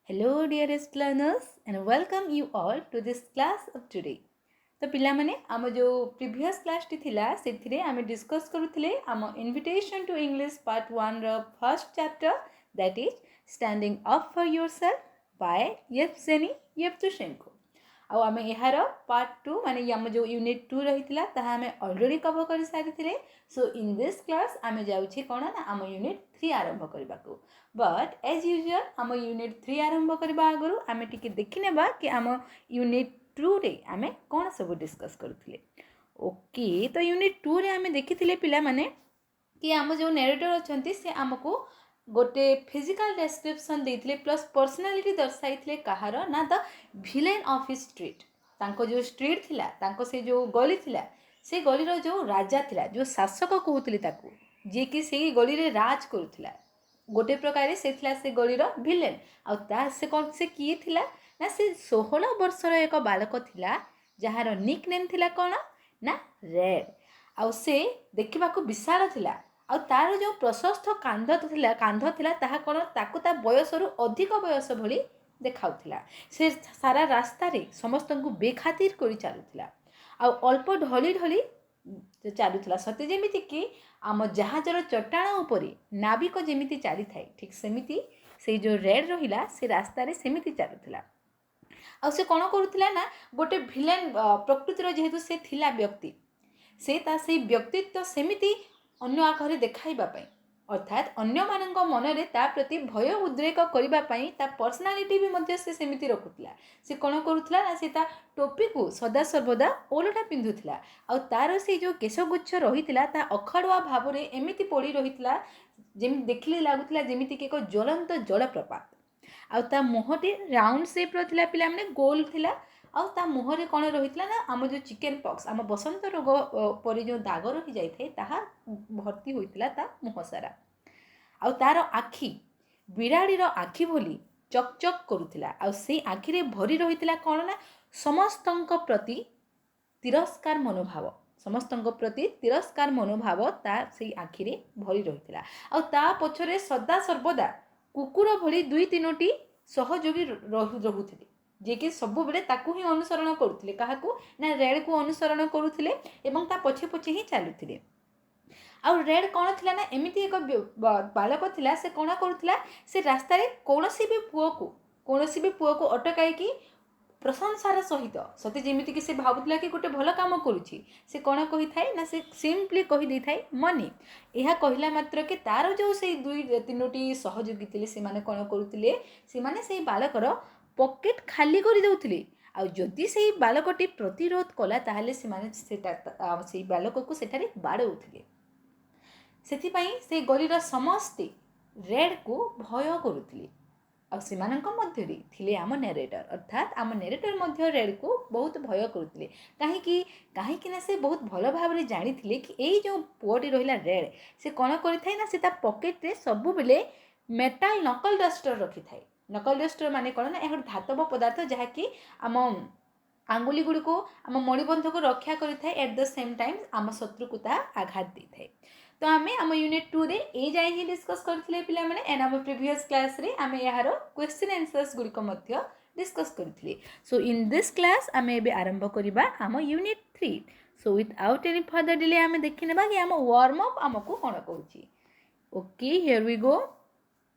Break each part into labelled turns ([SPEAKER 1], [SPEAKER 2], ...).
[SPEAKER 1] Hello dearest learners and welcome you all to this class of today. तो पिला माने आम जो प्रीवियस क्लास टी थिला सेथिरे आमे डिस्कस करूथिले आम इनविटेशन टू इंग्लिश पार्ट 1 रो first chapter that is standing up for yourself by Yevgeny Yevtushenko. आउ आमे एहार पार्ट 2 माने आम जो यूनिट 2 रहितिला ताहा आमे ऑलरेडी कवर करि सारिथिले. सो इन दिस क्लास आमे जाउछि कोन ना आम यूनिट 3 आरंभ करबाको. बट एज यूजुअल आम यूनिट 3 आरंभ करबा आगरु आमे टिके देखिनेबा कि आम यूनिट 2 रे आमे कोन सब डिस्कस करथिले. ओके, तो यूनिट 2 रे आमे देखिथिले पिला माने कि आम जो नैरेटर अछंती से आमको गोटे फिजिकल डिस्क्रिप्शन देथिले प्लस पर्सनालिटी दर्शाइथिले कहार ना the villain of his street. तांको जो स्ट्रीट थिला तांको से जो गली थिला से गलीर जो राजा थिला जो शासक कहउथिले ताकू जे कि से गली रे राज करूथिला. गोटे प्रकार से थिला से गलीर विलेन. आ ता से कोन से किए थिला ना से 16 वर्षर एक बालक थिला जहार निक नेम थिला कोन ना रेड. आ से देखिबा को विशाल थिला. आ तार जो प्रशस्त कांध थिला ताहा कोन ताकू ता बयसरु अधिक बयस भली देखाउथिला. से सारा रास्ता रे समस्त को बेखातिर करी चालुथिला. आ अल्प ढली ढली चालुथिला सते जेमिति कि आम जहाजर चट्टाण उपरे नाविक जेमिति चाली थाए ठीक सेमिति से जो रेड रहिला से रास्ता रे सेमिति चालुथिला. आ से कोन करूथिला ना गोटे विलेन प्रकृतिर जेहेतु से थिला व्यक्ति से ता से व्यक्तित्व सेमिति अन्य आखरे देखाइबा पई अर्थात अन्य मानक मनरे ता प्रति भय उद्रेक करिबा पई ता पर्सनालिटी भी मध्य से सेमिति रखुतला. से कोन करूथला ना से ता टोपी को सदा सर्वदा ओलटा पिंधुथला. आ तार से जो केशगुच्छ रहितला ता अखडुआ भाव रे एमिति पड़ी रहितला जेमि देखले लागुतला जेमिति के को ज्वलंत जलप्रपात. आ ता मुहटी राउंड शेप रो थिला पिला माने गोल थिला. आ ता मुहरे कोन रहितला ना आम जो चिकन पॉक्स आम बसंत रोग परि जो दाग रही जाई थे ताहा भर्ती होइतला ता मुह सारा. आ तार आखी बिराड़ीर आखी भली चकचक करुथिला. आ से आखी रे भरी रहितला कोन ना समस्तंक प्रति तिरस्कार मनोभाव. समस्तंक प्रति तिरस्कार मनोभाव ता से आखी रे भरी रहितला. आ ता पछरे सदा सर्वदा कुकुर भली दुई तीनोटी सहयोगी रहुथिले जे कि सब बेले ताकू ही अनुसरण करुथिले. काहाकू ना रेड को अनुसरण करुथिले एवं ता पछे पछे ही चालुथिले. आ रेड कोन थिला ना एमिति एक बालक थिला से कोन करुथिला से रास्ता रे कोनोसी भी पुओ को अटकाई कि प्रशंसार सहित सते जेमिति कि से भाबुथिला कि गोटे भल काम करूछि. से कोन कहि थाए ना से सिंपली कहि दै थाए मनी. एहा कहिला मात्र के तार जो से दुई तीनोटी सहयोगी थिले से माने कोन करुथिले से माने से बालकर पॉकेट खाली करि दउथिले. आ जदि से बालकटी प्रतिरोध कला ताहले से माने सेटा से बालक को सेठारे बाडउथिले. सेथि पई से गलीर समस्ते रेड को भय करुथिले. आ सेमानक मध्य रे थिले आम नैरेटर अर्थात आम नैरेटर मध्य रेड को बहुत भय करुथिले. काहे ना से बहुत भल भाव रे जानिथिले कि एई जो पुओटी रहिला रेड से कोन करिथाय ना से ता पॉकेट रे सब बेले मेटल नकल डस्टर रखि थाए. नकल डस्टर माने कोन ना एक धातव पदार्थ जहा कि आम आंगुली गुडी को आम मणिबंध को रक्षा करिथाय एट द सेम टाइम आम शत्रु को ता आघात दै थाए. तो आमे आम यूनिट 2 रे ए जाय ही डिस्कस करथिले पिला माने एंड आम प्रीवियस क्लास रे आमे यार क्वेश्चन आंसर्स गुडी को मध्य डिस्कस करथिले. सो इन दिस क्लास आमे एबे आरंभ करिबा आम unit 3. So without any further delay आमे देखिनेबा कि आम वार्म अप आमको कोन कहूची. Okay, here we go.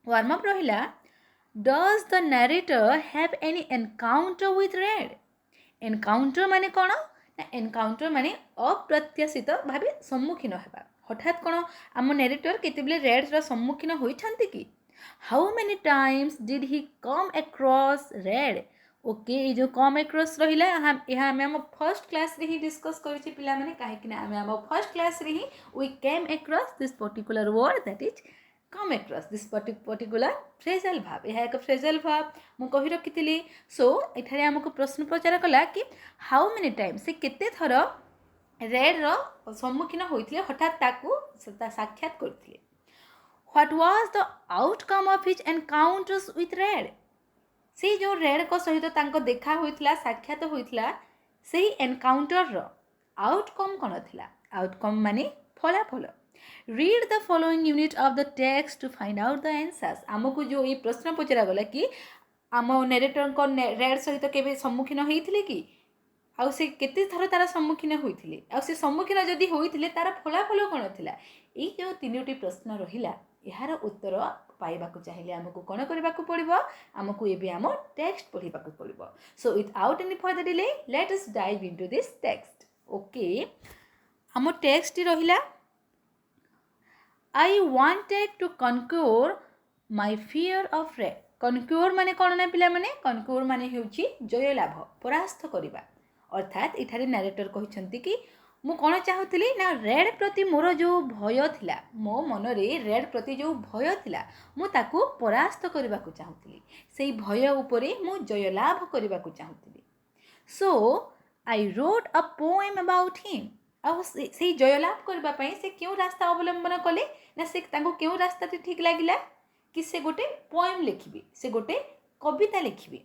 [SPEAKER 1] Warm up रहिला does the narrator have any encounter with Red. Encounter माने कोन ना एनकाउंटर माने अप्रत्याशित भाबे सम्मुखीन हेबा. हठात कोन आम नैरेटर केतेबेले रेड रो सम्मुखीन होइछंती कि. How many times did he come across red. Okay, ये जो कम अक्रॉस रहिला यहाँ आम फर्स्ट क्लास रे ही डिस्कस करिछि पिला माने काहे कि आम फर्स्ट क्लास रे ही we came across this particular word that is come across this particular phrasal भाव. यह एक फ्रेजल भाव मु कहि रखिथिली. सो एठारे हमको प्रश्न प्रचार कला कि हाउ मेनी टाइम्स से केते थर रेड रो सम्मुखीन होइथिले हठात ताकू साक्षात करथिले. What was the outcome of his encounters with red. से जो रेड को सहित तांको देखा होइथिला साक्षात होइथिला सेही एनकाउंटर रो आउटकम कोन थिला. आउटकम माने फलाफल. Read the following unit of the text to find out the answers. आमको जो ये प्रश्न पचरा गला कि आम नेरेटर रेड सहित केवे सम्मुखीन होइथिले कि आउ से केते थर तार सम्मुखीन होइथिले आउ से सम्मुखीन जदि होइथिले तार फलाफल कोन थिला एई जो तीनोटी प्रश्न रहिला यार उत्तर पाइबाकू चाहिए आमको कौन करने पड़ो आमको ये आम टेक्स्ट पढ़ा पड़ो so without any further delay let us dive into this text okay आम टेक्स्ट रहिला I wanted to conquer my fear of Red conquer माने कौन ना पिला माने कनक्योर माने होउची जय लाभ परास्त करबा अर्थात इठारे नरेटर कहते कि मु कौन चाहूली ना रेड प्रति मोर जो भय थिला मो मन रे रेड प्रति जो भय थिला मु ताकू परास्त करने को चाहूली से भय उपरे मु जय लाभ करने को चाहूली so I wrote a poem about him आ से जय लाभ करने से क्यों रास्ता अवलंबन कले ना से क्यों रास्ता ठीक लगिला कि से गोटे पोएम लिखिबे से गोटे कविता लिखिबे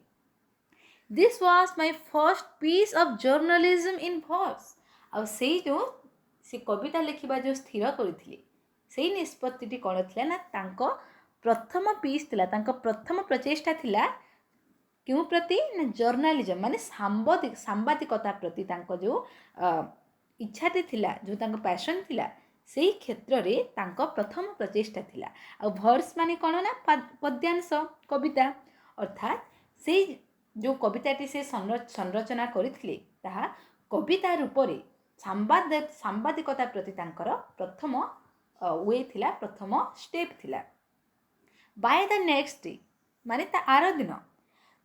[SPEAKER 1] this was my first piece of journalism in verse आ से जो से कविता लिखा जो स्थिर करथिले से निष्पत्ति कौन थिला ना तांको प्रथम पीस थिला तांको प्रथम प्रचेष्टा थिला क्यों प्रति ना जर्नलिज्म माने सांबादिकता प्रति तांको जो इच्छाटे थिला जो तांको पैशन थिला से क्षेत्र रे तांको प्रथम प्रचेष्टा थिला आ वर्स माने कौन ना पद्यांश कविता अर्थात से जो कविताटी से संरचना करथिले ताहा कविता रूप रे सांबादिकता प्रति तांकर प्रथम वे थिला प्रथम स्टेप थिला बाय द नेक्स्ट डे माने ता आर दिन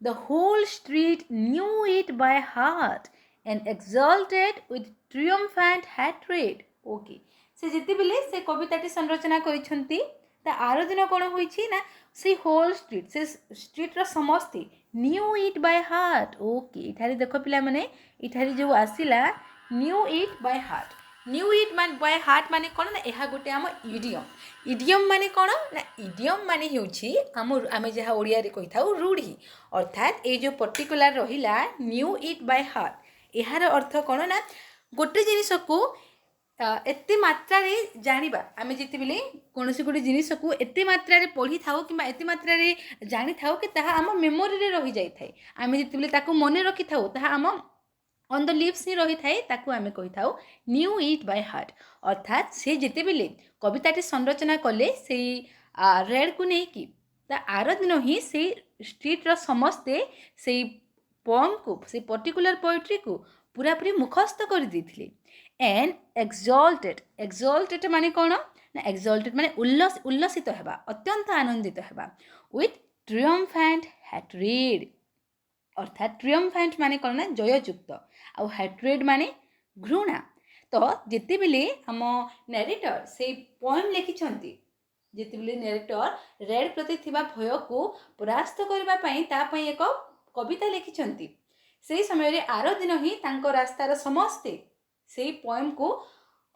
[SPEAKER 1] the whole street knew it by heart and exulted with triumphant hatred okay से जिते बेले से कविताटी संरचना करिसंती ता आर दिन कोन होईछि ना से होल स्ट्रीट से स्ट्रीट रो समस्ते knew it by heart okay इठारे देखो पिला माने इठारे जो आसिला knew it by heart knew it मान बाय हार्ट माने कौन ना यह गोटे आम इडियम माने कौन ना इडियम माने होउछि आम जहाँ ओडिया रे कहि थाउ रूढ़ी अर्थात ये जो पर्टिकुलर रहिला न्यू इट बाय हार्ट यार अर्थ कौन ना गोटे जिनिस को एते मात्रा रे जानिबा आमे जिते बेले कोनोसी गोटे जिनिस को एते मात्रा रे पढ़ी थाउ कि एते मात्रा रे जानि थाउ कि ताहा आम मेमोरी रे रहि जाय थाए आमे जिते बेले ताको मने रखि थाउ ताहा आम ऑन द लिप्स ही रही थाए ताकू आमे कहि थाउ न्यू इट बाय हार्ट अर्थात से जिते बेले कविताटी संरचना कले से रेड को नहीं कि ता आर दिन ही से स्ट्रीट रो समस्ते से पोएम को से पर्टिकुलर पोएट्री को पूरा पूरी मुखस्त कर देथिले एंड एक्सल्टेड माने कौन ना एक्सल्टेड माने उल्लसित हेबा अत्यंत आनंदित हेबा विथ ट्रियम्फेंट हैट्रेड अर्थात ट्रियम्फेंट माने कौन ना जययुक्त आउ हैट्रेड माने घृणा तो जिते बेले आम नरेटर से पोएम लिखिछंती जिते बेले नरेटर रेड प्रति थिबा भय को परास्त करबा पई ता पई एक कविता लिखिछंती से समय रे आरो दिन ही तांको रास्तार समस्ते से पोएम को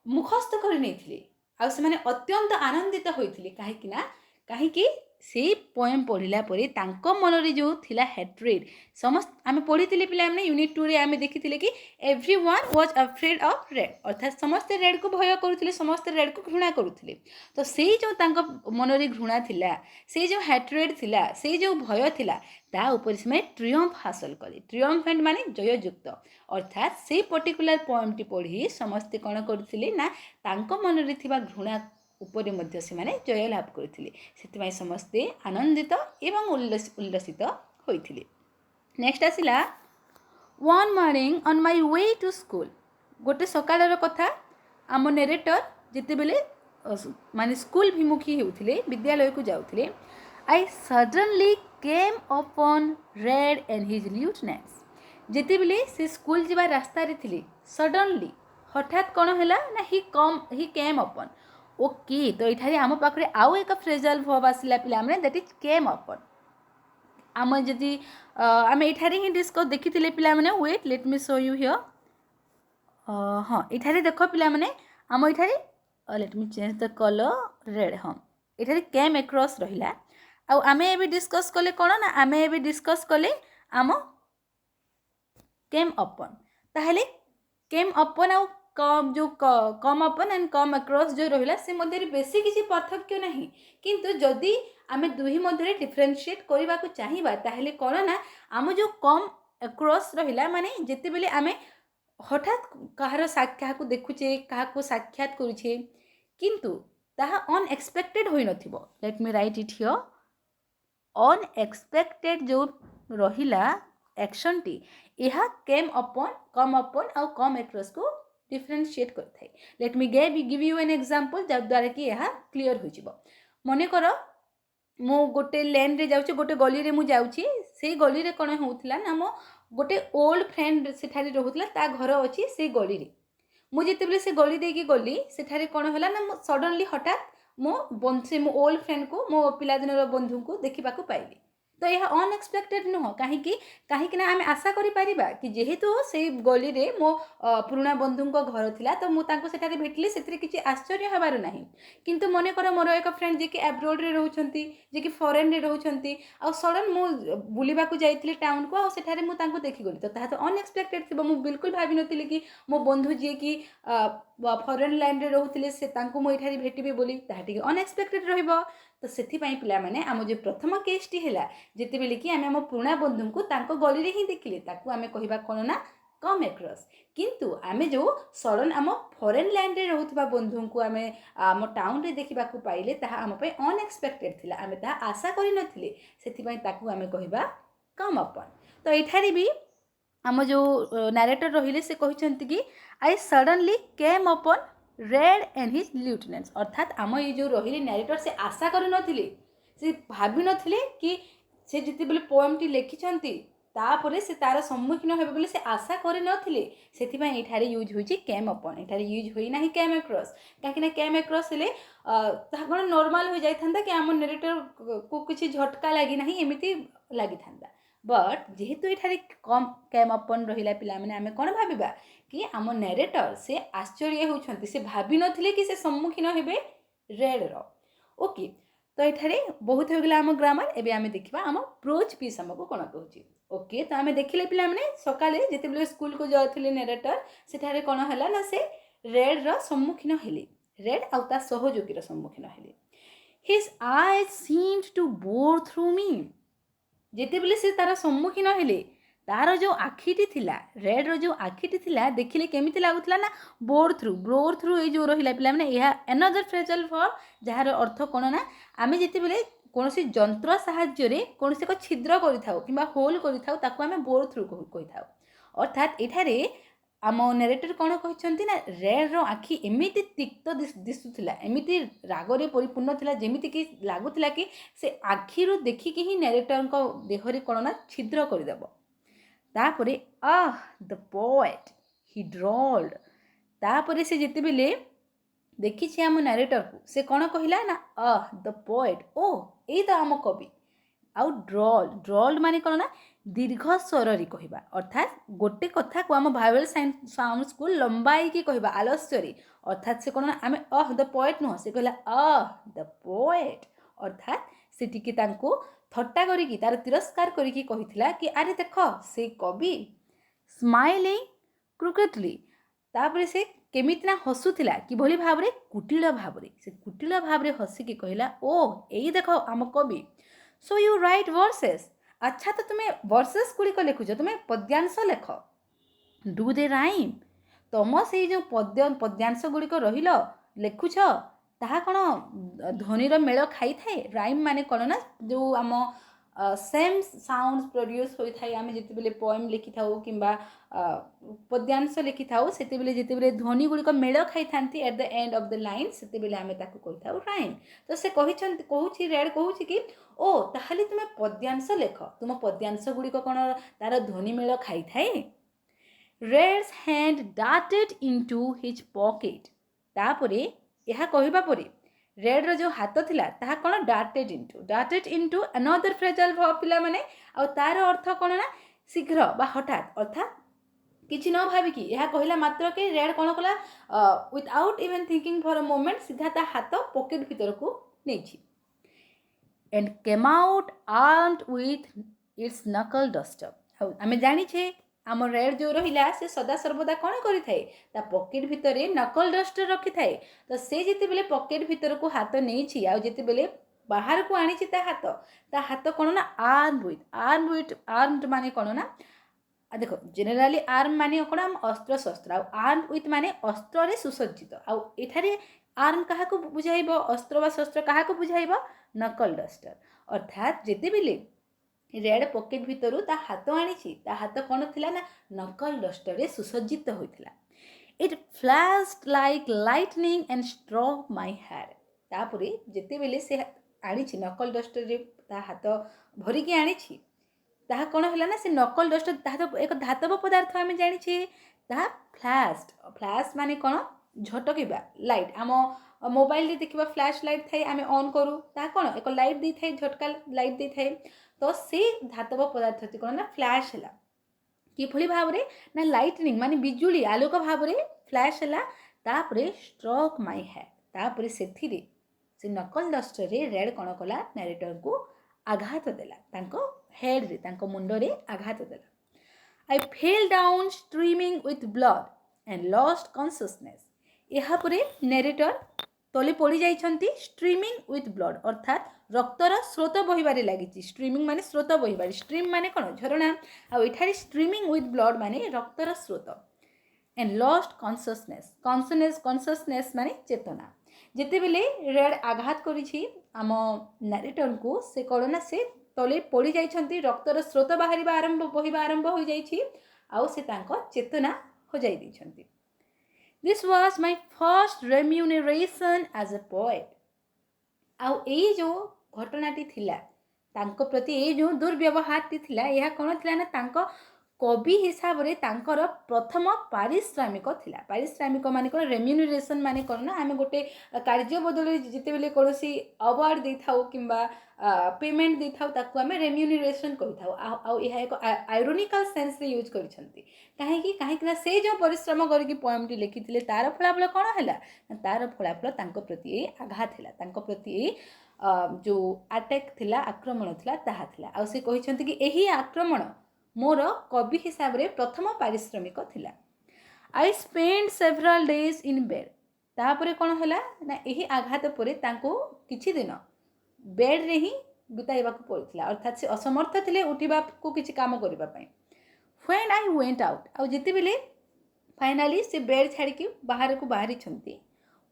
[SPEAKER 1] मुखस्त कर नहीं आ से माने अत्यंत आनंदित होइथिले काहे से पोएम पढ़िला परे तांको मन रे जो थिला हैट्रेड समस्त आमे पढ़िथिले पिला हमने यूनिट 2 रे आमे देखिथिले कि everyone was afraid of red अर्थात समस्त रेड को भय करुथिले समस्त रेड को घृणा करुथिले तो से जो तांको मन रे घृणा थिला से जो हैट्रेड थिला से जो भय थिला ता ऊपर से ट्रियम्फ हासिल करे ट्रियम्फेंट माने जययुक्त अर्थात से पर्टिकुलर पोएम टी पढ़ी समस्त कौन करथिले ना तांको मन रे थिबा घृणा उपरे मध्य से माने जय लाभ करथिले सेतिमाय समस्ते आनंदित एवं उल्लसित होइथिले नेक्स्ट आसिला one morning on my way to school गोटे सकाळर कथा आम नरेटर जिते बेले माने स्कूल विमुखी होउथिले विद्यालय को जाउथिले I suddenly came upon Red and his lieutenants जिते बेले से स्कूल जीवा रास्ता रे थिले सडनली हठात कौन हैला ना ही केम अपॉन ओके तो ये आम पाखे आउ एक फ्रेजल वर्ब आसला पिला माने दैट इज केम अपॉन आम जदि आम एठारे ही डिस्कस देखिथिले पिला माने wait let me show you here हाँ एठारे देख पिला माने आम एठारे let me change the colour red हाँ एठारे केम एक्रॉस रहिला आ आमे एबे डिस्कस कले कोन ना आमे एबे डिस्कस कले आम केम अपॉन ताहले केम अपॉन आ कम जो कम अपन एंड कम अक्रॉस जो रहिला से मध्य बेसी किसी पार्थक्य नहीं किंतु जदि आमे दुही मध्य डिफरेंशिएट करबा को चाहिबा ताहेले कोन ना आम जो कम अक्रॉस रहिला माने जेते बेले आमे हठात कहार साक्षात को देखुचे कहा साक्षात करुचे किंतु ताहा अनएक्सपेक्टेड होई नथिबो let me write it here unexpected जो रहिला एक्शन टी यह केम अपन आउ कम अक्रॉस को डिफरेंशिएट करथाय let me give you an example जद्वारा कि यह क्लियर हो जिवो मने करो मो गोटे लेन रे जाउची गोटे गली रे मु जाउची से गली रे कोन होउतला ना मो गोटे ओल्ड फ्रेंड सेठारे रहुतला ता घर अछि से गली रे मु जेते बेले से गली देकी गली सेठारे कोन होला ना सडनली हठात मो ओल्ड फ्रेंड को मो पिला दिन बंधु को देखा पाइली तो यह अनएक्सपेक्टेड नुह कहीं ना आम आशा करिपरिबा कि जेहेतु से गली रे मो पुराना बंधु घर थिला तो मुझे भेटली से किसी आश्चर्य हबार नहीं किंतु मन कर मोर एक फ्रेंड जे कि एब्रोड रे रहउछंती जे कि फॉरेन रे रहउछंती आ सडन मु बुलिबा को जाइतली टाउन को आ सेठारे मु तांको देखि गली तो ता तो अनएक्सपेक्टेड थिबो मु बिल्कुल भाबी नथिली कि मो बंधु जे कि फॉरेन लाइन रे रहउतले से तांको मु एठारी भेटिबे बोली ताहा टिके अनएक्सपेक्टेड रहइबो तो सेथि पई पिला माने आम जो प्रथम केस टी हैला जेते बेले कि आमे हम पुराना बंधु को तांको गली रे ही देखिले ताकू आमे कहिबा कोन ना कम अक्रॉस किंतु आमे जो सडन आम फॉरेन लाइन रे रहउतबा बंधु को आमे आम टाउन रे देखिबा को पाइले ताहा आम पई अनएक्सपेक्टेड थिला आमे ताहा आशा करि नथिले सेथि पई ताकू आमे कहिबा कम अपन तो एठारी भी आम जो नरेटर रहिले से कहिसंती कि I suddenly came upon Red and his lieutenants अर्थात आम ये जो रहिले नरेटर से आशा करि नथिले से भाबी नथिले कि से जिते बेले पोएम टी लिखिछंती तापरे से तार सम्मुखीन हेबे बोले से आशा करि नथिले सेथि पई एठारे यूज होइछि केम अपन एठारे यूज होई नाही केम अक्रॉस काहे ना केम अक्रॉस हेले ता कोन नॉर्मल हो जाइथांदा कि आम नरेटर को किछि झटका लागि नाही एमिति लागि थांदा बट जेहेतु एठारे कम केम अपन रहिला पिला माने आमे कोन भाबिबा कि आम नरेटर से आश्चर्य होउछंती से भाबी नथिले कि से सम्मुखीन हेबे रेड रो ओके तो एठारे बहुत हो गला आम ग्रामर एबे आमे देखिबा आम प्रोज पीस हमको कोन कहूची ओके तो आमे देखिले पिला माने सकाले जेते बेले स्कूल को जाथिले नरेटर सेठारे कोन हला ना से रेड रो सम्मुखीन हेले रेड आउता सहयोगी रो सम्मुखीन हेले his eyes seemed to bore through me जेते बेले से तार सम्मुखीन हेले तार जो आखिटी थिला रेड रो जो आखिटी थिला देखिले केमिति लागुतला ना बोर थ्रू ए जो रहिला पिला माने यह अनदर फ्रेजल फॉर्म जहार अर्थ कोन ना आमे जेते बेले कोनोसी जंत्र सहाय्य रे कोनोसी को छिद्र करिथाउ किबा होल करिथाउ ताकू आमे बोर थ्रू कहिथाउ अर्थात एठारे आम नरेटर कोन कहिसंती ना रेड रो आखि एमिति तिक्त दिसुथिला एमिति रागरे परिपूर्ण थिला जेमिति कि लागुथिला कि से आखि रो देखि कि ही नरेटर को देहरे कोन ना छिद्र करि देबो तापरे द पोएट ही ड्रॉल्ड तापरे से जेते बेले देखी छे आम नरेटर को से कोन कहिला ना द पोएट ओ ए तो आम कवि आउ ड्रॉल्ड माने कोन ना दीर्घ स्वर रे कहिबा अर्थात गोटे कथा को आम भावेल साउंड्स को लंबाई की कहिबा आलस्य रे अर्थात से कोन ना आमे द पोएट नो से कहला द पोएट अर्थात से टिके तांको थट्टा करिकी तार तिरस्कार करिकी कहिथिला कि अरे देख से कवि स्माइलिंग क्रुकेटली तापरे से केमिति ना हसुथिला कि भली भाबरे कुटिल भाबरे से कुटिल भाबरे हसी की कहिला ओ एई देखो आम कवि सो यू राइट वर्सेस अच्छा तो तुम्हें वर्सेस गुड़िक लिखुच तुम्हें पद्यांश लेख डू दे राइम तुम से जो पद्यांश गुड़िक रहिल लिखुछ ताहा कौन ध्वनिर मेल खाई थाए राइम माने कौन ना जो आम सेम साउंड प्रोड्यूस होई थाए आमे जेते बेले पोएम लिखि थाउ किंबा पद्यांश लिखि थाउ सेते बेले जेते बेले ध्वनि गुड़िक मेल खाई थांती at the end of the line सेते बेले आमे ताकू कहि थाउ राइम तो से कहिछन कहूची रेड कहूची कि ओ ताहाली तुमे पद्यांश लेख तुम पद्यांश गुड़िक कौन तार ध्वनि मेल खाई थाए Red's hand darted into his pocket तापरे यह कहिबा परे रेड रो जो हाथ थिला ताहा कोन darted into another phrasal verb पिला माने आ तार अर्थ कोन ना शीघ्र बा हठात अर्थात किछि न भाबी कि यह कहिला मात्र के रेड कोन कला without even thinking for a moment सीधा ता हाथ पॉकेट भीतर को नेछि and came out armed with its knuckle duster आमे जानि छे आम रेड जो रहा से सदा सर्वदा कौन करें ता पकेट भितर नकल डस्टर रखी थाए तो से जिते पकेट भितर को हाथ नहीं आते बाहर को आनी ता हाथ कौन ना आर्म माने कौन ना देख जेनेराली आर्म माने कौन आम अस्त्र शस्त्र आर्म विथ माने अस्त्र सुसज्जित आठारे आर्म क्या बुझाइब अस्त्र व शस्त्र क्या बुझाइब नकल डस्टर अर्थात जिते बेले रेड पकेट भितर ता हाथ आनी ता हाथ कौन थिला ना नकल डस्टर सुसज्जित होता it flashed like lightning and struck my head तापरे जिते बेले से आनी नकल डस्टर ता हाथ भरिकी आनी ताहा कौन है ना से नकल डस्टर ताहा तो एक धातव पदार्थ आम जानी ताहा फ्लैश माने कौन झटकवा लाइट आम मोबाइल देखा फ्लैश लाइट थाए आम ऑन करूँ ता कौन एक लाइट दे थाए झटका लाइट दे थाए तो से धातव पदार्थ कौन ना फ्लैश है किभली भाव में ना लाइटनिंग माने बिजुली आलोक भाव में फ्लैश है तापरे स्ट्रक माय हेड तापरे से नकल डस्टर रेड कौन कला नरेटर को आघात देला तांको हेड रे तांको मुंडो रे आघात देला I fell down streaming with blood and lost consciousness यहाँ परे नरेटर तले पड़ी जाइछंती स्ट्रीमिंग विथ ब्लड अर्थात रक्तर स्रोत बहिबारे लागिछि स्ट्रीमिंग माने स्रोत बहिबारे स्ट्रीम माने कोन झरणा आ एठारे स्ट्रीमिंग विथ ब्लड माने रक्तर स्रोत एंड लॉस्ट कॉन्शियसनेस माने चेतना जिते बेले रेड आघात करिछि आम नरेटर को से कौन ना से तले पड़ी जाइछंती रक्तर स्रोत बाहर आरंभ बहिबा आरंभ हो जाइछि आउ से तांको चेतना हो जाई दैछंती this was my first remuneration as a poet आउ ए जो घटनाटी थिला तांको प्रति ए जो दुर्व्यवहारटी थिला यह कौन थिला ना तांको कवि हिसाब रे तांकर प्रथम पारिश्रमिक थिला पारिश्रमिक माने कोन रेम्यूनरेशन माने कोन ना आमे गोटे कार्य बदले जिते बेले कोनोसी अवार्ड दे थाउ किंबा पेमेंट दे थाउ ताकू आमे रेम्यूनरेशन कहि थाउ आ यह एक आयरोनिकल सेंस रे यूज करिसंती काहे कि ना से जो परिश्रम करके पोएम टी लिखिथिले तार फलाफल कोन हैला तार फलाफल तांको प्रति आघात हैला तांको प्रति जो अटैक थिला आक्रमण थिला ताहा थिला आ से कहिसंती कि एही आक्रमण मोर कवि हिसाब रे प्रथम पारिश्रमिक थिला I spend सेवराल days in bed तापरे कौन है ना यही आघात पर किछि दिन बेड रे ही बिताइबा को पड़ता अर्थात से असमर्थ थे उठा को किसी काम करने व्हेन आई वेंट आउट आउ जिते बेले फाइनाली से बेड छाड़ी बाहर को बाहरी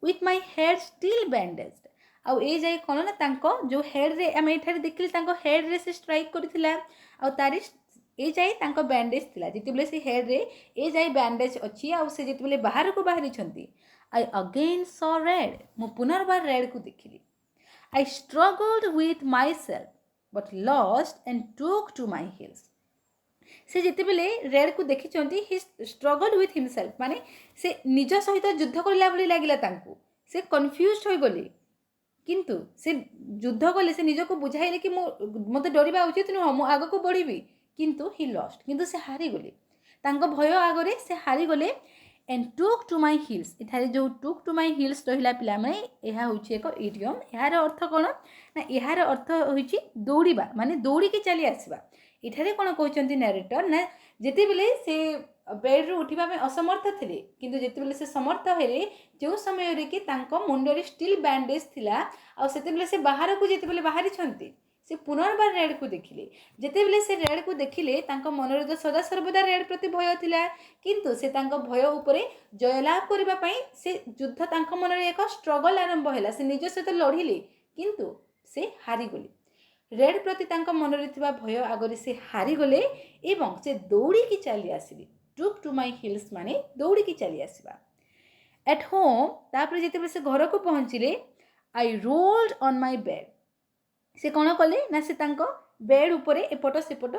[SPEAKER 1] विथ माय हेड स्टिल बैंडेज्ड आउ ए जाए कौन ना तांको जो हेड रे आम एठारे देखिले तांको हेड रे से स्ट्राइक करथिला आउ तारी ए जाए तांको बैंडेज थिला जिते बेले से हेड रे ए जाए बैंडेज अच्छी आउ से जिते बेले बाहर को बाहरी छंती आई अगेन सॉ रेड मु पुनर्बार रेड को देखिली I struggled with myself but lost and took to my heels से जिते बेले रेड को देखी ही स्ट्रगल्ड विथ हिमसेल्फ माने से निज सहित युद्ध करला भली लागिला तांको से कन्फ्यूज्ड होई गले किंतु से युद्ध कले से निज को बुझाइले कि मते डरिबा उचित नुह मु आग को बढ़िबी किंतु ही लॉस्ट किंतु से हारी गले तांको भय आगरे से हारी गले and took to my heels इठारे जो टुक टू माय हिल्स रहिला पिला माने एहा होछि एक इडियम एहार अर्थ कोन ना एहार अर्थ होछि दौड़ीबा माने दौड़ी के चली आसीबा इठारे कोन कहउचंती नरेटर ना जेते बेले से बेड रो उठिबा में असमर्थ थिले किंतु जेते बेले से समर्थ हेले जो समय रे कि तांको मुंडरे स्टिल बैंडेज थिला आ सेते बेले से बाहर को जेते बेले बाहरी छंती से पुनर्बार रेड को देखिले जेते बेले से रेड को देखिले तांको मनरे तो सदा सर्वदा रेड प्रति भय थिला किंतु से तांको भय उपरे जयलाभ करबा पई से युद्ध तांको मनरे एक स्ट्रगल आरंभ हैला से निज सहित लढिले किंतु से हारी गले रेड प्रति तांको मनरे थिबा भय आगरे से हारी गले एवं से दौड़ी की चली आसीले टुक टू माय हिल्स माने दौड़ी की चली आसीबा एट होम तापर जेते बेले से घर को पहुंचिले आई रोल्ड ऑन माय बेड से कौन कले ना से तांको बेड उपरे एपट सेपट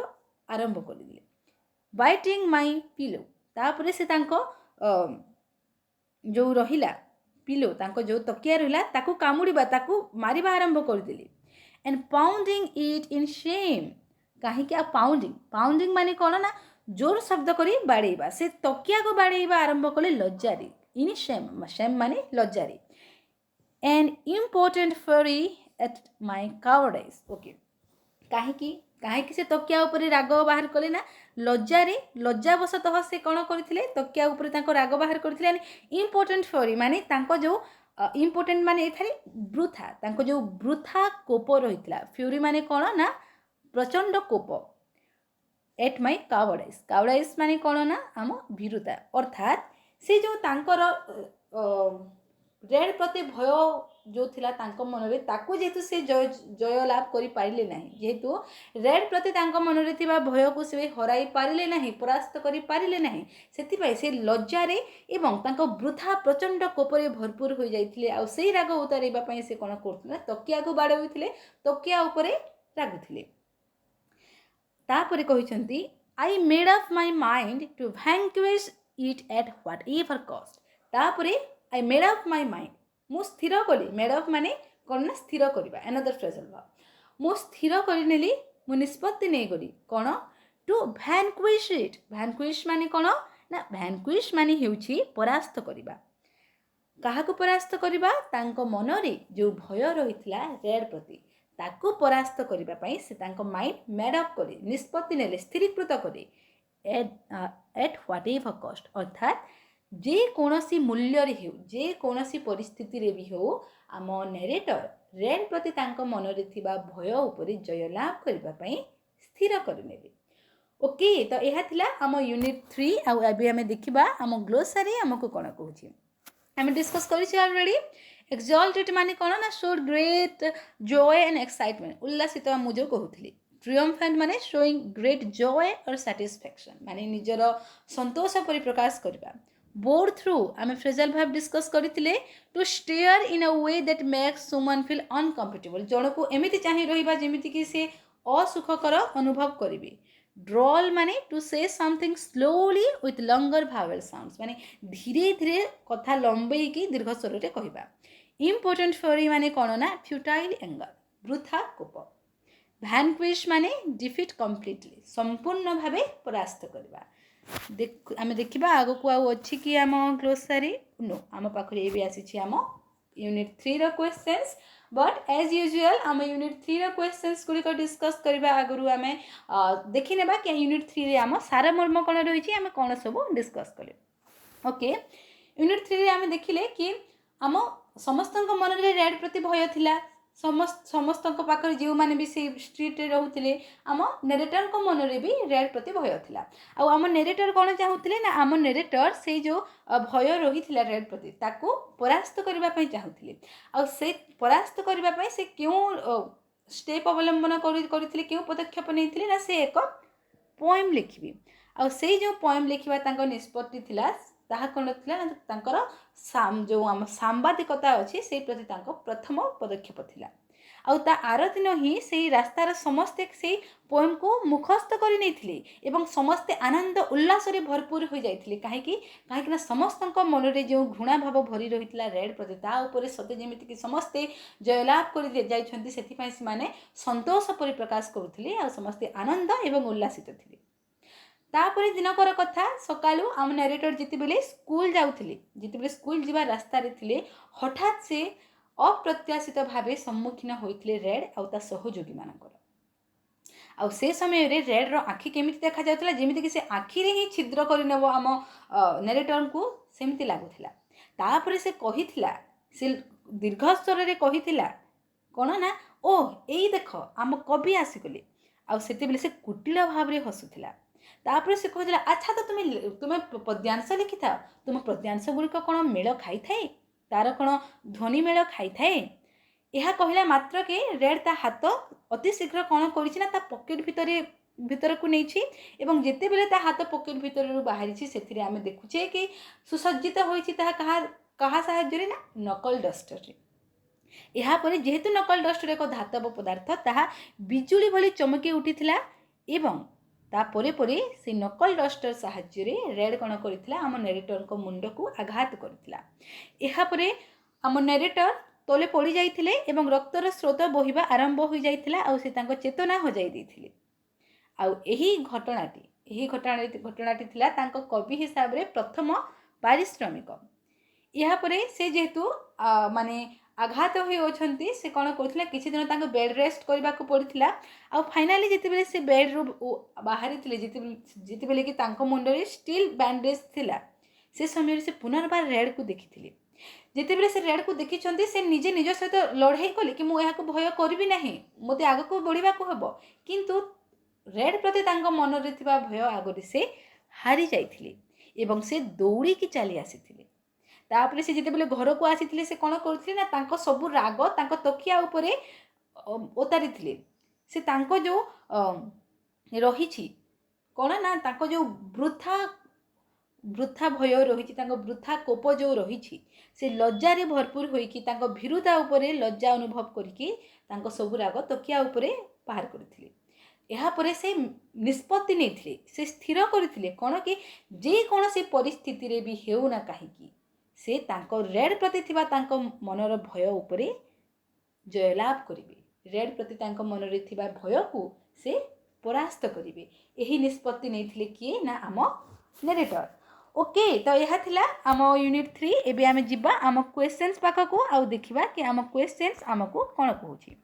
[SPEAKER 1] आरंभ कर दिले बाइटिंग माय पिलो तापर से तांको जो रहिला पिलो तांको जो तकिया रहिला ताकू कामुड़ीबा ताकू मारिबा आरंभ कर दिले and pounding it in Shem कहीं क्या पाउंडिंग माने कौन ना जोर शब्द करी बाड़ेबा से तकिया को बाड़ेबा आरंभ कले लज्जारी इन शेम माने लज्जारी एंड इम्पोर्टेंट फरी एट माय कावर्डाइज ओके कहीं कहीं से तकिया उपरे राग बाहर कले ना लज्जावशतः से कौन करते तकिया उपरे राग बाहर करते इम्पोर्टेंट फॉर माने जो इम्पोर्टेंट माने ये वृथा जो वृथा कोप रही फ्यूरी माने कौन ना प्रचंड कोप एट माई कावड़ाइस माने कौन ना आम भीरुता अर्थात से जो तांकर रेड प्रति भय जो थिला तांको मनरे ताकू जेतु से जय लाभ करि पारिले नाही जेतु रेड प्रति तांको मनरे थिबा भय को से हराई पारिले नाही परास्त करि पारिले नाही सेति पय से लज्जा रे एवं तांको वृथा प्रचंड कोपरे भरपूर हो जाइथिले आ सेही राग उतारेबा पय से कोन करथुले तकिया को बाडे होइथिले तकिया उपरे रागुथिले तापरे कहिसंती I made up my mind to vanquish it at whatever cost तापरे I made up my mind मु स्थिर कली मेड अप माने कौन ना स्थिर करवा एनदर फ्रेजल वर्ब मु स्थिर करिनेली मु निष्पत्ति नै गली कौन टू vanquish it vanquish माने कौन ना vanquish माने हेउछि परास्त करवा काहाकु परास्त करवा तांको मनरे जो भय रहितला रेड प्रति ताकू परास्त करबा पई से तांको माइंड मेड अप करे निष्पत्ति नेले स्थिरीकृत करे एट व्हाटएवर कॉस्ट अर्थात जे कोनोसी मूल्य रे हो जे कोनोसी परिस्थिति रे भी हो आम नरेटर रेड प्रति तांको मन रे थिबा भय उपरे जय लाभ करबा पई स्थिर करनेबे ओके तो एहा थिला आम यूनिट 3 आ अबे हमें देखिबा आम ग्लोसरी हमको कोन कहूची हमें डिस्कस करिछि ऑलरेडी एक्सॉल्टेड माने कोन ना showed great joy and excitement उल्लासित मु जो कहउथली ट्रियम्फेंट माने शोइंग ग्रेट जॉय और सैटिस्फैक्शन माने निजर संतोष परि प्रकाश करबा बोर थ्रू आम फ्रेजल भाव डिस्कस करते to stare in a way that makes someone feel uncomfortable जन को एमती चाहे रहिबा जेमिति कि से असुखकर अनुभव करिवे ड्रॉल माने to say something slowly with longer भावेल साउंड्स माने धीरे धीरे कथा लंबई की दीर्घ स्वर रे कहिबा इम्पोर्टेंट फॉर माने कोन ना फ्यूटाइल एंगर वृथा कोप vanquish माने डिफीट कंप्लीटली संपूर्ण भावे परास्त करबा आम देखा आग को अच्छी कि आम ग्लोसरी नो आम पाखे ये भी आसी आम यूनिट 3 रो क्वेश्चंस बट एज यूजुअल आम यूनिट 3 रो क्वेश्चंस गुड़िक डिस्कस करबा आगु आम देखि नेबा कि यूनिट 3 रे आम सारमर्म कोन रही आम कौन सब डिस्कस कले ओके यूनिट 3 रे आम देखिले कि आम समस्त मन में रेड प्रति भय थिला समस्त पाखे जो मैंने भी से स्ट्रीट रे रहउथिले आम नेरेटर को मन रे भी रेड प्रति भय थिला आ आम नेरेटर कौन चाहूले ना आम नेरेटर से जो भय रही थिला रेड प्रति ताको परास्त करबा पई चाहूले आ से परास्त करबा पई से क्यों स्टेप अवलंबन करथिले क्यों पदक्षेप नैथिले ना से एक पोएम लिखिबी आ से जो पोएम लिखिबा तांको निष्पत्ति थिला ताहा कोन थिला तांकर जो आम सांबादिकता अच्छी से प्रति तांको प्रथम पदक्षेप थिला आउ ता आर दिन ही से रास्तार समस्ते से पोएम को मुखस्त कर नहीं एवं समस्ते आनंद उल्लास रे भरपूर हो जाइथिले काहेकि ना समस्त मन रे जो घृणा भाव भरी रहितला रेड प्रति ता ऊपर सते जेमिति कि समस्ते जयलाभ कर जाइछन्ति सेथि पई से माने संतोष परि प्रकाश करुथिले आ समस्ते आनंद एवं उल्लासित थिले तापरे दिनकर कथा सकालू आम नरेटर जिते बेले स्कूल जाउथिले जिते बेले स्कूल जीवा रास्ता रे थिले हठात से अप्रत्याशित भावे सम्मुखीन होइथिले रेड आउ ता सहयोगी मानकर आउ से समय रे रेड रो आखि केमिति देखा जाउतला जेमिति कि से आखि रे ही छिद्र करिनेबो आम नरेटर को सेमिति लागुथिला तापरे से कहिथिला से दीर्घ स्वर रे कहिथिला कोन ना ओ एई देखो आम कवि आसीगले आउ सेते बेले से कुटिल भाव रे हसुथिला तापर से कहला अच्छा तो तुम्हें पद्यांश लिखि था तुम पद्यांश गुड़िक कौन मेल खाई थाए तार कौन ध्वनि मेल खाई थाए यह कहला मात्र के रेड ता हाथ अति शीघ्र कौन करिछि ता पॉकेट भीतर को नहीं एवं जिते बेले ता हाथ पॉकेट भीतर बाहरी से आम देखुचे कि सुसज्जित होइछि ता कहा साहाय्य ना नकल डस्टर रे यहाँ पर जेहेतु नकल डस्टर एक धातव पदार्थ ताहा बिजुली भली चमकी उठिथिला एवं तापरे परे से नकल डस्टर साहाय्य रे रेड कौन करथिला आम नरेटर को मुंड को आघात करथिला यहाँ परे आम नरेटर तले पड़ी जाइथिले एवं रक्तर स्रोत बहिबा आरंभ हो जाइथिला आ से तांको चेतना हजाई दैथिले आ एही घटनाटी थिला तांको कवि हिसाब रे प्रथम पारिश्रमिक यहाँ परे से जेहेतु माने आघात होती से कौन कर किसी दिन तक बेड रेस्ट करने को पड़ता आ फाइनाली जिते से बेड्रु बाहरी जिते कि मुंडे स्टील बैंडेज थिला से समय से पुनर्बार रेड को देखी जिते से रेड को देखी से निजे निज सहित लड़ाई कले कि मुझे भय करी ना मत आग को बढ़ा हम किंतु रेड प्रति मन में भय आगे से हारी जाइए से दौड़ी की चली आसी तापर से जिते घर को आसी से कौन कर सब राग तकिया उपरे ओतारी से जो रही कौन ना जो वृथा वृथा भय रही वृथा कोप जो रही से लज्जारे भरपूर होइकी भीरुता उपरे लज्जा अनुभव करके सब राग तकिया उपरे बाहर करथिले। यापर से निष्पत्ति नहीं से स्थिर करथिले कौन कि जे कौन से परिस्थिति रे भी हेउना कहीं से रेड प्रति मनर भय उपरे जयलाभ करेंगे रेड प्रति मन में भय को से परास्त करेंगे यही निष्पत्ति नहीं किए ना आम नरेटर। ओके तो यह थिला आम यूनिट 3 एबे आमे जिबा आम क्वेश्चंस पाखकू आ देखिबा कि आम क्वेश्चंस आमको कौन कहूची।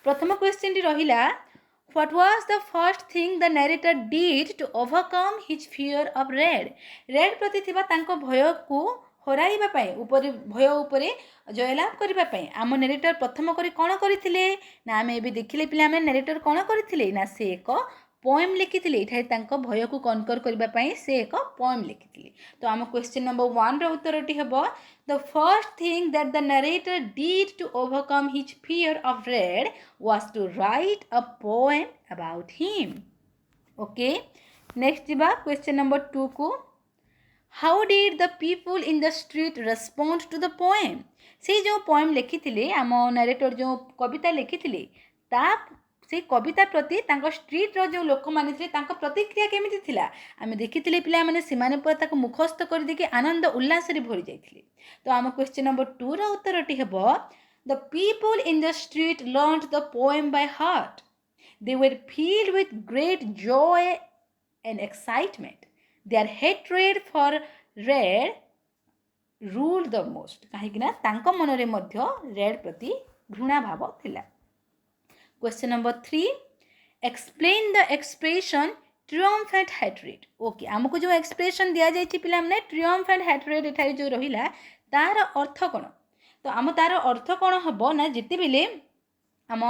[SPEAKER 1] प्रथम क्वेश्चन टी रहिला What was the first thing the narrator did to overcome his fear of red? Red प्रति थिबा तांको भय को हराइबा पई ऊपर भय उपरे जयलाभ करिबा पई आम नरेटर प्रथम करी कोन करिथिले ना आमे एबे देखिले पिले आमे नरेटर कोन करिथिले ना से एक पोएम लिखिथिले एठाई तांको भय को कनकर करिबा पई से एक पोएम लिखिथिले। तो आम क्वेश्चन नंबर 1 रो उत्तरटी हेबो The first thing that the narrator did to overcome his fear of red was to write a poem about him. Okay, next jiba question number 2 को How did the people in the street respond to the poem? से जो poem लिखिथिले आम narrator जो कविता लिखिथिले ता से कविता प्रति street रो जो लोक माने थे प्रतिक्रिया केमिति थिला आमे देखिथिले पिला माने सिमाने पर ताको मुखस्त कर देके आनंद उल्लास रे भरि जाइथिले। तो आम क्वेश्चन नंबर 2 रो उत्तरटी हेबो the people in the street learned the poem by heart they were filled with great joy and excitement their hatred for Red rule the most कहीं ना मन रे मध्य रेड प्रति घृणा भाव थिला। Question number 3 explain the expression triumphant hatred. Okay आमको जो एक्सप्रेशन दिया जाइछि पिला हमने triumphant hatred एठारे जो रहिला तार अर्थ कोन तो आम तार अर्थ कोन हबो ना जिते बेले आम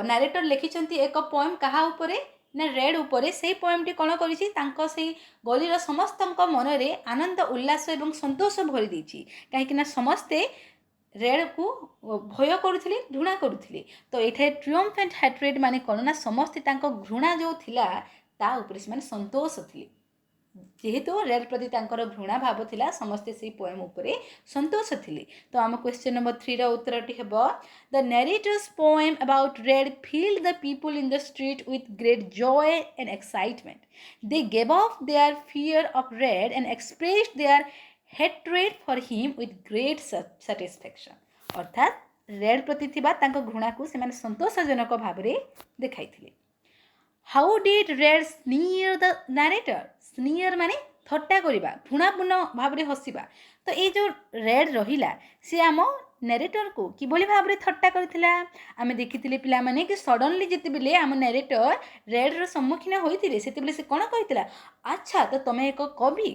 [SPEAKER 1] नरेटर लिखिछंती एक पोएम कहा उपरे ना रेड उपरे से पोएम टी कोन करिछि तांको से गलीर समस्तक मन रे आनंद उल्लास एवं संतोष भरि दैछि काहे कि ना समस्ते रेड को भय करुथिले घृणा करुथिले। तो एठे ट्रियम्फेंट हैट्रेड माने कोन ना समस्त तांको घृणा जो थिला ता ऊपर से माने संतोष थिले जेहेतु रेड प्रति तांकर घृणा भाव थिला समस्त से पोएम ऊपर संतोष थिले। तो आम क्वेश्चन नंबर 3 रो उत्तरटी हेबो the narrator's poem about Red filled the people in the street with great joy and excitement they gave off their fear of Red and expressed their hatred for him with great satisfaction अर्थात रेड प्रति थिबा तांको घृणा को से माने संतोषजनक भाव रे देखाइथिले। How did Red sneer the narrator sneer माने थट्टा करिबा घृणापूर्ण भाव रे हसिबा। तो ए जो रेड रहिला से आम नरेटर को किभली भाव रे थट्टा करथिला आमे देखिथिले पिला माने कि सडनली जेते बेले आम नरेटर रेड रो सम्मुखीन होइथिले सेते बेले से कोन कहितला अच्छा तो तमे एक कवि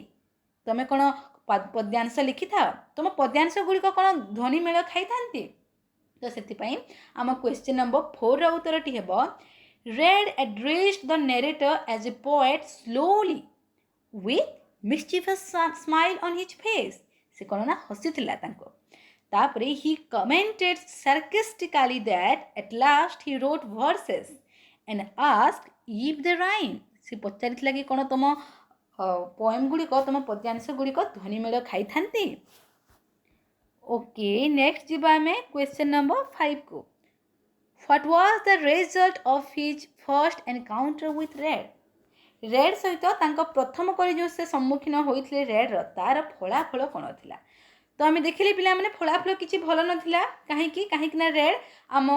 [SPEAKER 1] तमे कोन पद्यांश लिखि था तुम पद्यांश गुड़िक कौन ध्वनि मेल खाई था तो से आम क्वेश्चन नंबर 4 रो उत्तरटी हेबो Red addressed the narrator as a poet slowly with mischievous smile on his face से कौन ना हसीथिला तांको तापरे he commented sarcastically that at last he wrote verses and asked if the rhyme से पचारिथिला कि कौन तुम पोएम गुड़िक तुम पद्यांश गुड़िक ध्वनि मेल खाई था। ओके नेक्स्ट जीवा आमे क्वेश्चन नंबर 5 को what was the result of his first encounter with red red सहित तांको प्रथम करी जो से सम्मुखीन होइथिले रेड रो तार फलाफल कोन थिला। तो आमे देखिले पिला माने फलाफल किछि भलो नथिला काहे ना रेड आम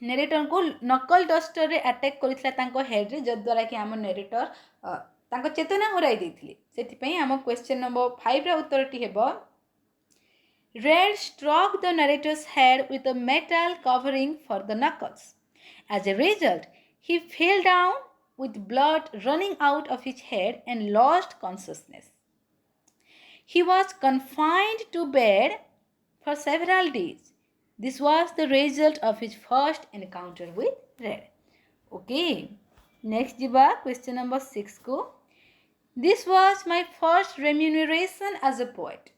[SPEAKER 1] नरेटर को नकल डस्टर रे अटैक करिथिला तांको हेड रे जद्वारा कि आम नरेटर तांको चेतना हराई देथिले सेति पई आम क्वेश्चन नंबर 5 रा उत्तरटी हेबो Red struck the narrator's head with a metal covering for the knuckles. As a result, he fell down with blood running out of his head and lost consciousness. He was confined to bed for several days. This was the result of his first encounter with Red. Okay, next jiba question number 6 ko. This was my first remuneration as a poet.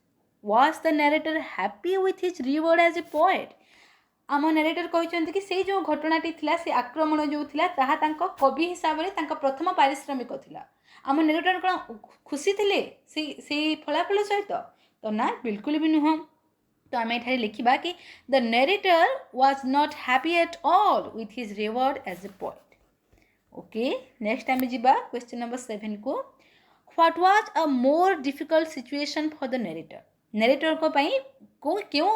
[SPEAKER 1] Was the narrator happy with his reward as a poet? आम narrator कहते कि से जो घटनाटी थिला से आक्रमण जो थिला ताहा तांको कवि हिसाब से तांको प्रथम पारिश्रमिक थिला आम नारेटर कौन खुशी थिले से फलाफल सहित तो ना बिल्कुल भी नुह तो आम एठारे लिखिबा कि the narrator was not happy at all with his reward as a poet. Okay, next आम जिबा क्वेश्चन नंबर 7 को. What was a more difficult situation for the narrator. Narrator को पई को क्यों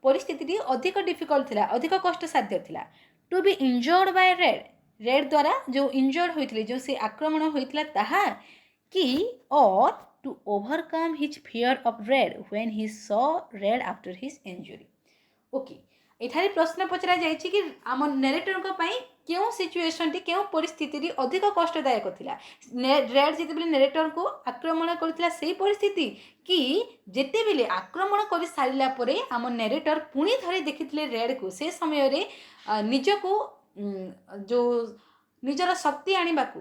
[SPEAKER 1] परिस्थिति अधिक डिफिकल्ट थिला, अधिक कष्ट साध्य थिला. To be injured by Red. Red द्वारा जो इंजर्ड होइथिले जो से आक्रमण होइथिला ताहा कि और to overcome his fear of Red when he saw Red after his injury. Okay, एठारे प्रश्न पचरा जाइछि कि आम नरेटर को पई क्यों सिचुएशन टी क्यों परिस्थिति अधिक कष्टदायक थिला. रेड जेतेबेले नरेटर को आक्रमण करथिला सेही परिस्थिति कि जेतेबेले आक्रमण कर सारिला परे आम नरेटर पुणी थरे देखिथिले रेड को से समय रे निजको जो निजर शक्ति आनिबाकू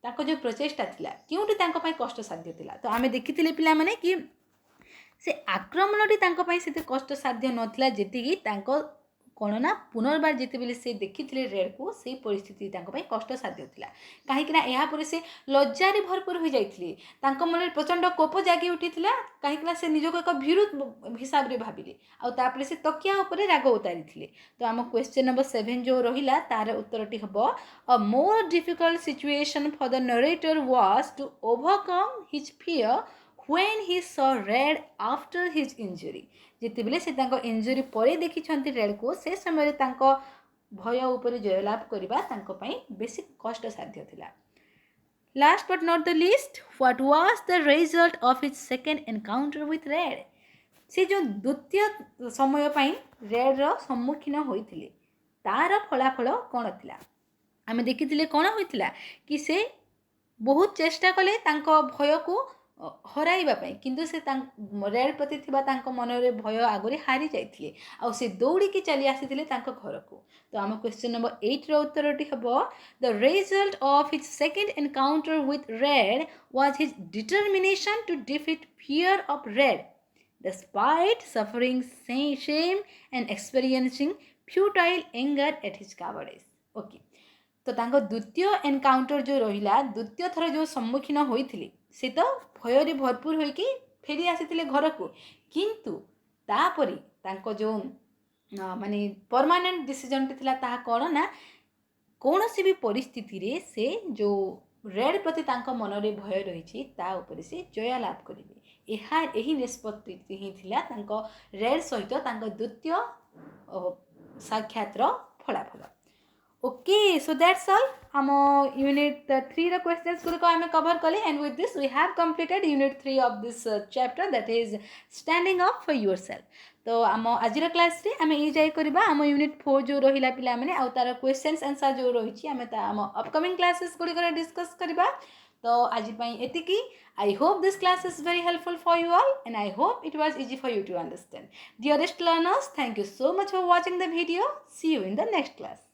[SPEAKER 1] ताको जो प्रचेष्टा थिला क्योंटी तांको पई कष्ट साध्य थिला. तो आमे देखिथिले पिला माने कि से आक्रमणटी तांको पई सेते कष्ट साध्य नथिला जेतिकी तांको कौन ना पुनर्बार जितेबेले से देखिथिले रेड को से परिस्थिति तांको पई कष्ट साध्य थिला. काहेकिना एहा परे से लज्जारे भरपूर हो जाइथिले. तांको मन प्रचंड कोप जागी उठिथिला काहेकिना से निजको एक विरुद्ध हिसाब रे भाबिले आ तापरे से तकिया ऊपर राग उतारिथिले. तो आम क्वेश्चन नंबर 7 जो रहिला तार उत्तरटी हबो a more difficult situation for the narrator was to overcome his fear when he saw red after his injury. जेतेबेले से तांको इंजुरी परे देखिछंती रेड को से समय तांको भय ऊपर जयलाभ करबा तांको पई बेसी कष्ट साध्य थिला. Last but not the least, what was the result of his second encounter with red. से जो द्वितीय समय पई रेड रो सम्मुखीन होइथिले तार फलाफल कोन थिला. आमे देखिथिले कोन होइथिला कि से बहुत चेष्टा कले तांको भय को हराइबा पाई किंतु से रेड प्रति थिबा तांको मनरे भय आगरे हारी जाइथिले आ से दौड़ी की चली आसीथिले तांको घर को. तो आम क्वेश्चन नंबर 8 रो उत्तरटी हबो the result of his second encounter with Red was his determination to defeat fear of Red despite suffering shame and experiencing futile anger at his cowardice. Okay, तो तांको द्वितीय एनकाउंटर जो रहिला द्वितीय थर जो सम्मुखीन होइथिले से तो भय भरपूर होइकी फेरी आसीथिले घर को किंतु तापरी तांको जो माने परमानेंट डिसीजन थिला ताहा कोन ना कोनोसी भी परिस्थिति रे से जो रेड प्रति तांको मनरे भय रहिछि ता ऊपर से जय लाभ करिवे. एहा एही निष्पत्ति ही थिला तांको रेड सहित तांको द्वितीय साक्षात्र फलाफल. Okay, so that's all. हम unit 3 रा questions गुलो को हमें cover कले and with this we have completed unit 3 of this chapter that is standing up for yourself. तो हम आजिर क्लास रे हमें ए जाय करबा हम unit 4 जो रहिला पिला माने आ तार questions answer जो रहिछि हमें ता हम upcoming classes गुलो करे discuss करबा. तो आज पई एतिकी. I hope this class is very helpful for you all and I hope it was easy for you to understand. Dearest learners, thank you so much for watching the video. See you in the next class.